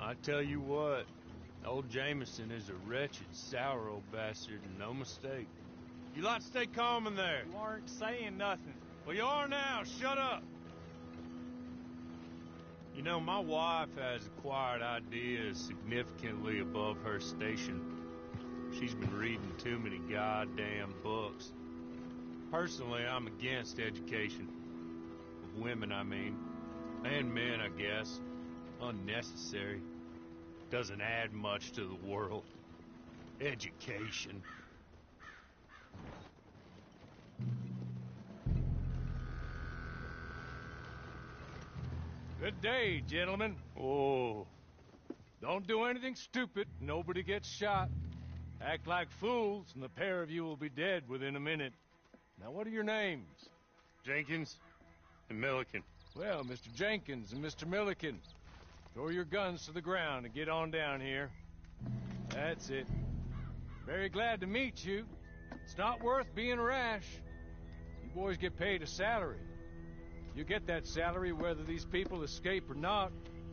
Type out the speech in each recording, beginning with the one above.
I tell you what, old Jameson is a wretched, sour old bastard, and no mistake. You lot stay calm in there. You aren't saying nothing. Well, you are now. Shut up. You know, my wife has acquired ideas significantly above her station. She's been reading too many goddamn books. Personally, I'm against education. Of women, I mean. And men, I guess. Unnecessary. Doesn't add much to the world. Education. Good day, gentlemen. Oh. Don't do anything stupid. Nobody gets shot. Act like fools, and the pair of you will be dead within a minute. Now, what are your names? Jenkins and Milliken. Well, Mr. Jenkins and Mr. Milliken, throw your guns to the ground and get on down here. That's it. Very glad to meet you. It's not worth being rash. You boys get paid a salary. You get that salary whether these people escape or not.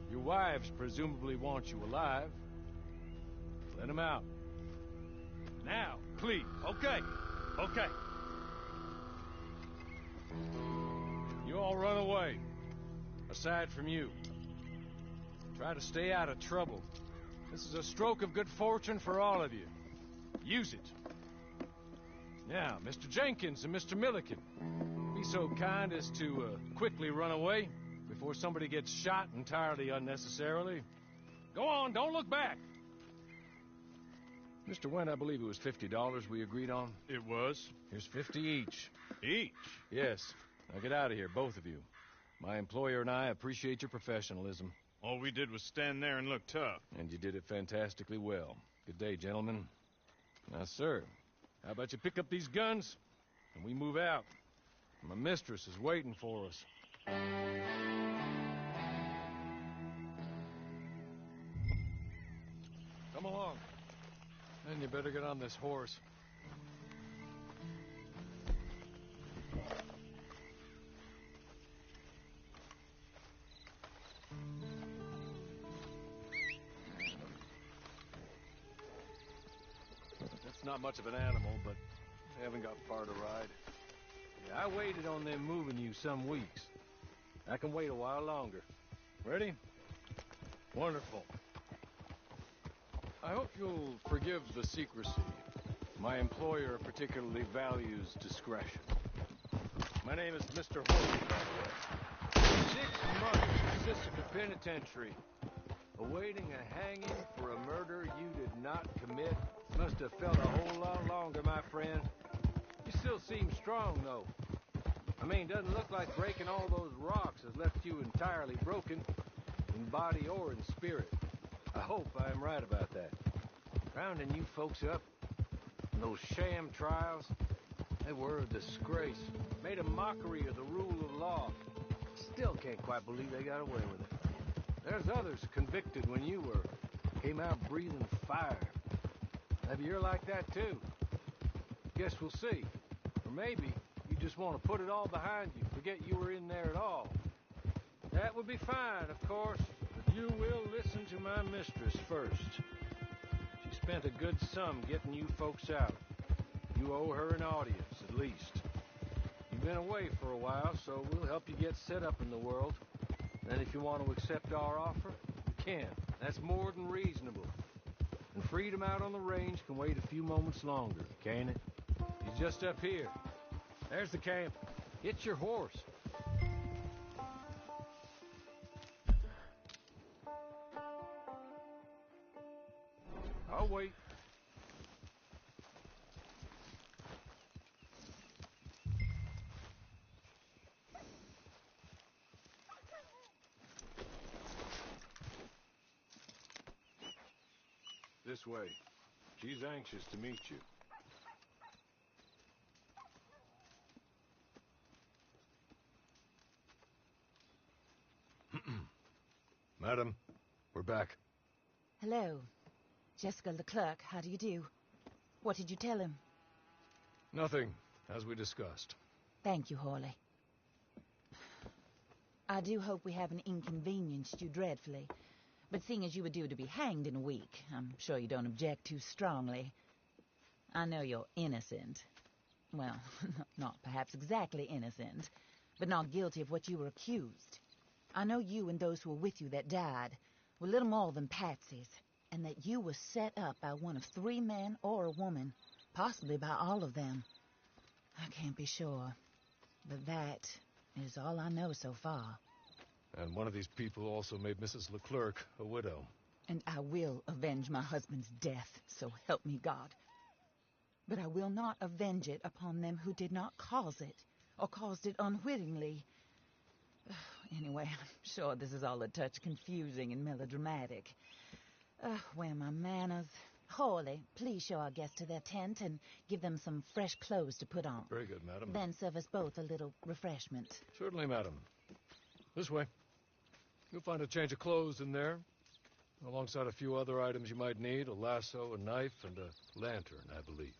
Your wives presumably want you alive. Let them out. Now, please. Okay. You all run away. Aside from you. Try to stay out of trouble. This is a stroke of good fortune for all of you. Use it. Now, Mr. Jenkins and Mr. Milliken, be so kind as to quickly run away before somebody gets shot entirely unnecessarily. Go on, don't look back. Mr. Went, I believe it was $50 we agreed on. It was. Here's 50 each. Each? Yes. Now get out of here, both of you. My employer and I appreciate your professionalism. All we did was stand there and look tough. And you did it fantastically well. Good day, gentlemen. Now, sir, how about you pick up these guns and we move out? My mistress is waiting for us. Come along. Then you better get on this horse. That's not much of an animal, but they haven't got far to ride. Yeah, I waited on them moving you some weeks. I can wait a while longer. Ready? Wonderful. I hope you'll forgive the secrecy. My employer particularly values discretion. My name is Mr. Holt, by the way. 6 months in Sisseton Penitentiary, awaiting a hanging for a murder you did not commit. Must have felt a whole lot longer, my friend. You still seem strong, though. I mean, doesn't look like breaking all those rocks has left you entirely broken, in body or in spirit. I hope I am right about that. Rounding you folks up, those sham trials, they were a disgrace. Made a mockery of the rule of law. Still can't quite believe they got away with it. There's others convicted when you were. Came out breathing fire. Maybe you're like that too. Guess we'll see. Or maybe you just want to put it all behind you, forget you were in there at all. That would be fine, of course, but you will listen to my mistress first. She spent a good sum getting you folks out. You owe her an audience, at least. You've been away for a while, so we'll help you get set up in the world. And if you want to accept our offer, you can. That's more than reasonable. And freedom out on the range can wait a few moments longer, can't it? He's just up here. There's the camp. Hit your horse. I'll wait. This way. She's anxious to meet you. Madam, we're back. Hello. Jessica Leclerc, how do you do? What did you tell him? Nothing, as we discussed. Thank you, Hawley. I do hope we haven't inconvenienced you dreadfully. But seeing as you were due to be hanged in a week, I'm sure you don't object too strongly. I know you're innocent. Well, not perhaps exactly innocent, but not guilty of what you were accused. I know you and those who were with you that died were little more than patsies, and that you were set up by one of 3 men or a woman, possibly by all of them. I can't be sure, but that is all I know so far. And one of these people also made Mrs. Leclerc a widow. And I will avenge my husband's death, so help me God. But I will not avenge it upon them who did not cause it, or caused it unwittingly. Anyway, I'm sure this is all a touch confusing and melodramatic. Where are my manners? Hawley, please show our guests to their tent and give them some fresh clothes to put on. Very good, madam. Then serve us both a little refreshment. Certainly, madam. This way. You'll find a change of clothes in there, alongside a few other items you might need, a lasso, a knife, and a lantern, I believe.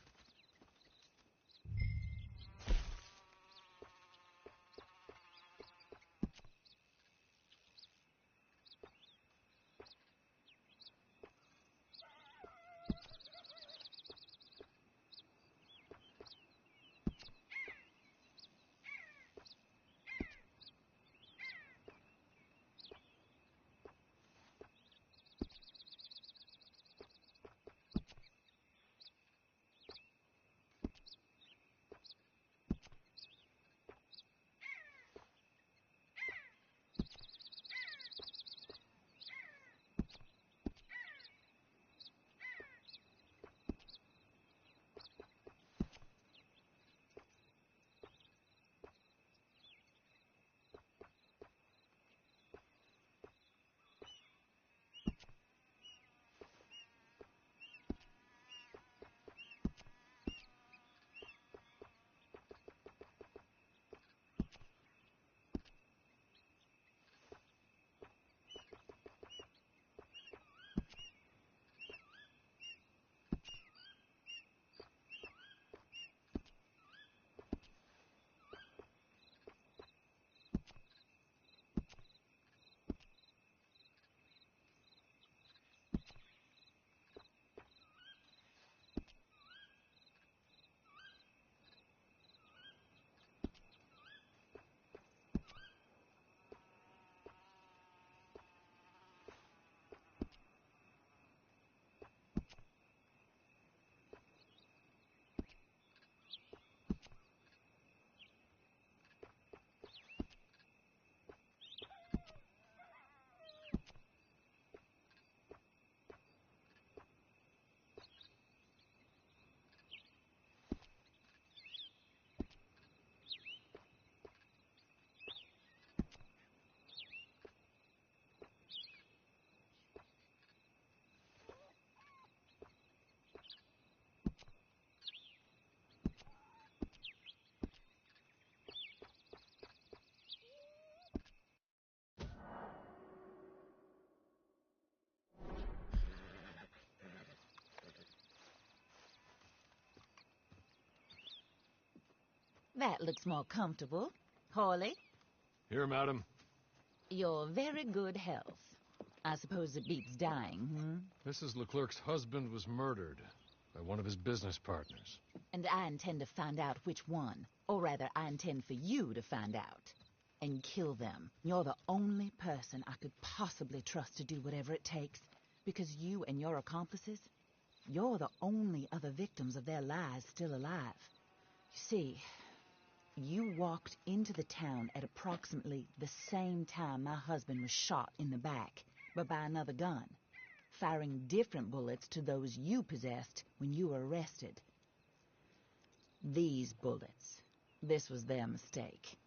That looks more comfortable. Hawley, Here, madam. you're very good health. I suppose it beats dying, Mrs. Leclerc's husband was murdered by one of his business partners. And I intend to find out which one. Or rather, I intend for you to find out. And kill them. You're the only person I could possibly trust to do whatever it takes. Because you and your accomplices, you're the only other victims of their lies still alive. You see, you walked into the town at approximately the same time my husband was shot in the back, but by another gun, firing different bullets to those you possessed when you were arrested. These bullets, this was their mistake.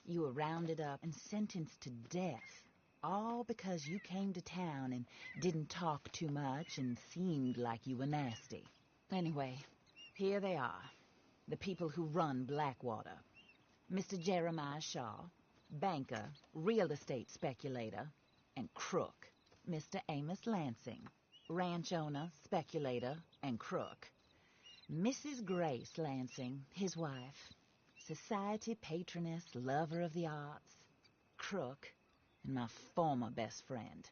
You were rounded up and sentenced to death, all because you came to town and didn't talk too much and seemed like you were nasty. Anyway, here they are. The people who run Blackwater. Mr. Jeremiah Shaw, banker, real estate speculator, and crook. Mr. Amos Lansing, ranch owner, speculator, and crook. Mrs. Grace Lansing, his wife, society patroness, lover of the arts, crook, and my former best friend.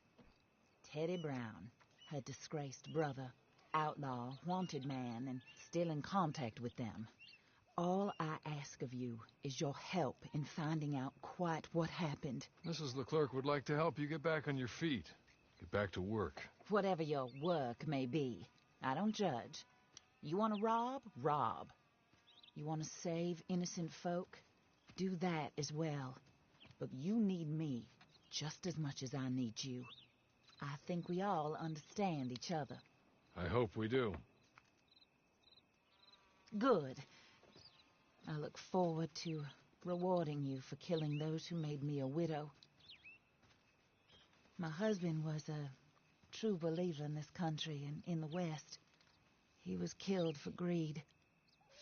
Teddy Brown, her disgraced brother, outlaw, wanted man, and still in contact with them. All I ask of you is your help in finding out quite what happened. Mrs. Leclerc would like to help you get back on your feet. Get back to work. Whatever your work may be, I don't judge. You want to rob? Rob. You want to save innocent folk? Do that as well. But you need me just as much as I need you. I think we all understand each other. I hope we do. Good. I look forward to rewarding you for killing those who made me a widow. My husband was a true believer in this country and in the West. He was killed for greed.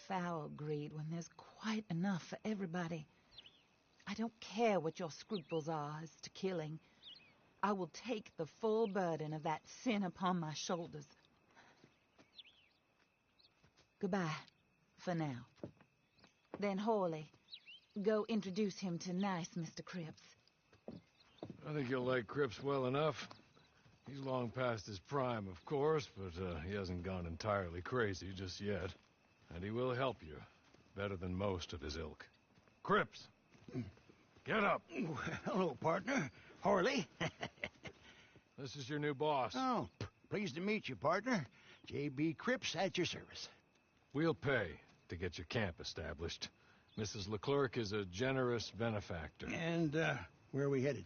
Foul greed when there's quite enough for everybody. I don't care what your scruples are as to killing. I will take the full burden of that sin upon my shoulders. Goodbye, for now. Then Hawley, go introduce him to nice Mr. Cripps. I think you'll like Cripps well enough. He's long past his prime, of course, but he hasn't gone entirely crazy just yet. And he will help you, better than most of his ilk. Cripps! Get up! Hello, partner. Harley. This is your new boss. Oh, pleased to meet you, partner. J.B. Cripps at your service. We'll pay to get your camp established. Mrs. Leclerc is a generous benefactor. And, where are we headed?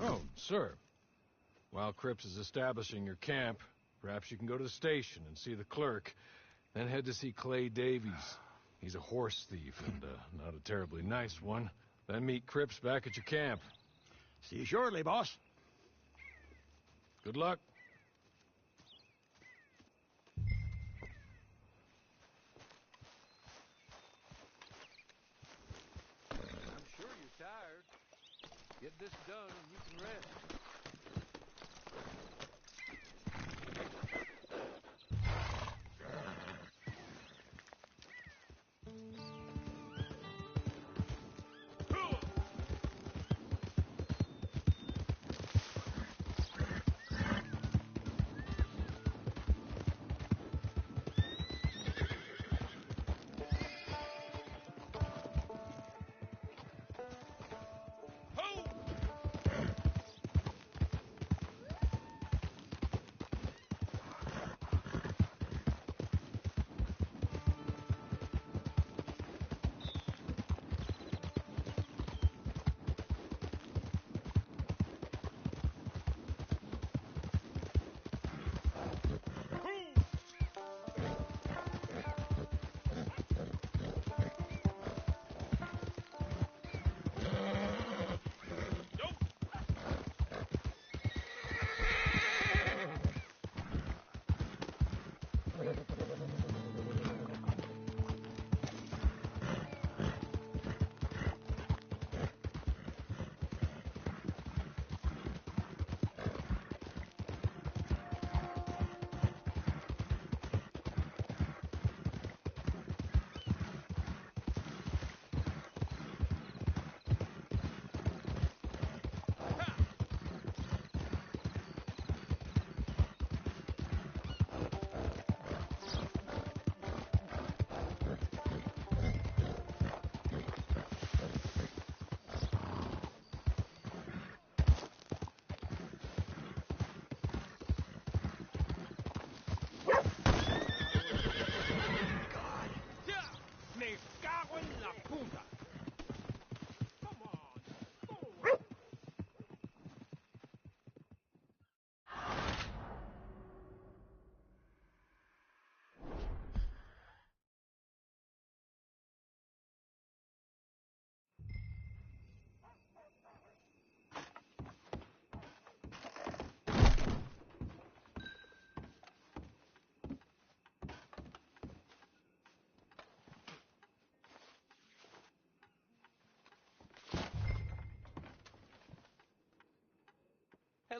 Oh, sir. While Cripps is establishing your camp, perhaps you can go to the station and see the clerk, then head to see Clay Davies. He's a horse thief, and not a terribly nice one. Then meet Cripps back at your camp. See you shortly, boss. Good luck. I'm sure you're tired. Get this done and you can rest.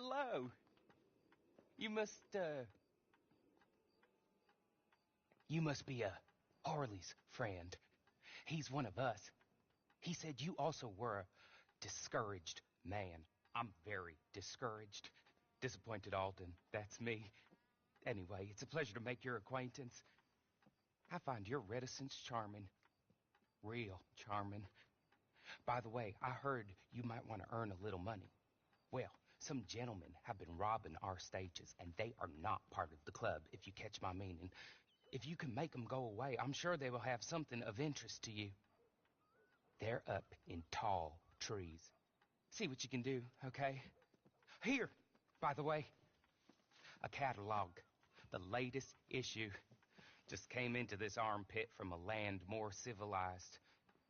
hello. You must be Harley's friend. He's one of us. He said you also were a discouraged man. I'm very discouraged. Disappointed Alden, that's me. Anyway, it's a pleasure to make your acquaintance. I find your reticence charming. Real charming. By the way, I heard you might want to earn a little money. Well, some gentlemen have been robbing our stages, and they are not part of the club, if you catch my meaning. If you can make them go away, I'm sure they will have something of interest to you. They're up in tall trees. See what you can do, okay? Here, by the way, a catalog. The latest issue. Just came into this armpit from a land more civilized.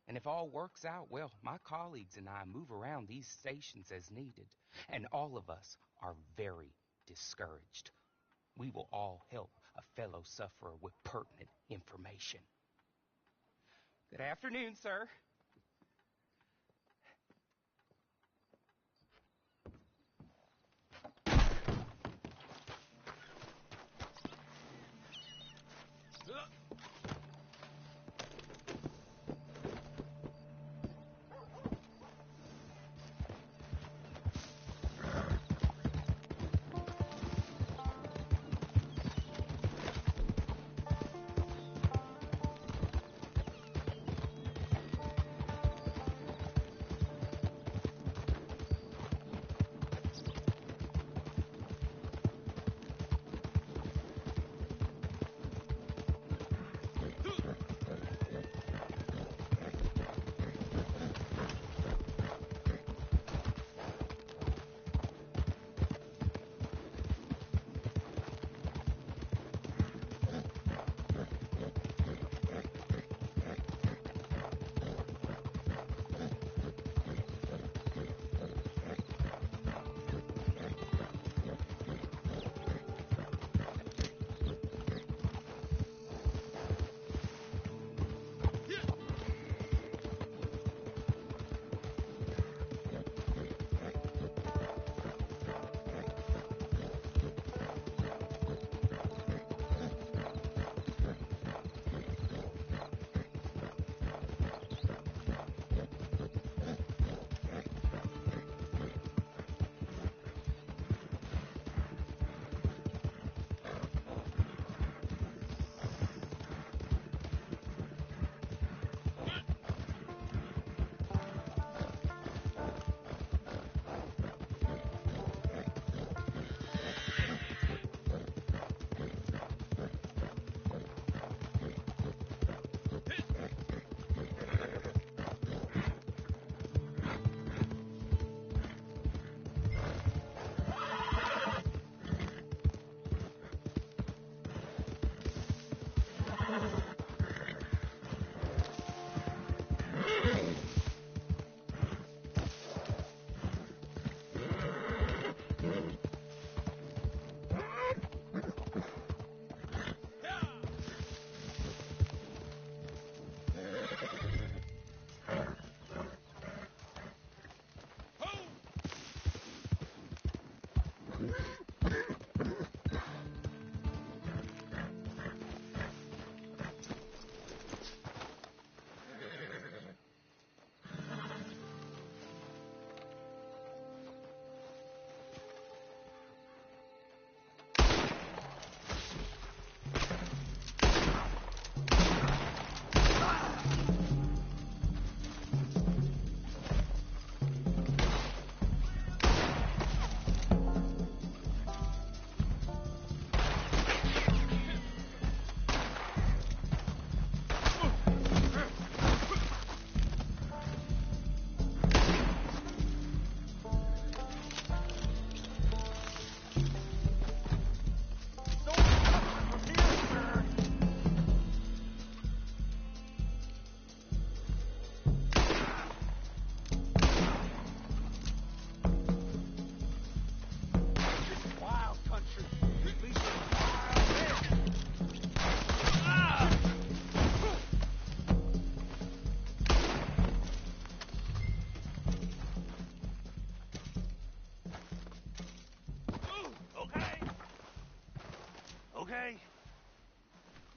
And if all works out, well, my colleagues and I move around these stations as needed. And all of us are very discouraged. We will all help a fellow sufferer with pertinent information. Good afternoon, sir.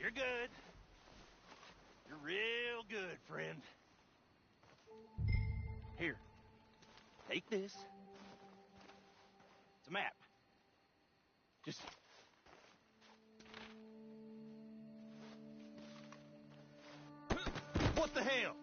You're good. You're real good, friend. Here. Take this. It's a map. Just... What the hell?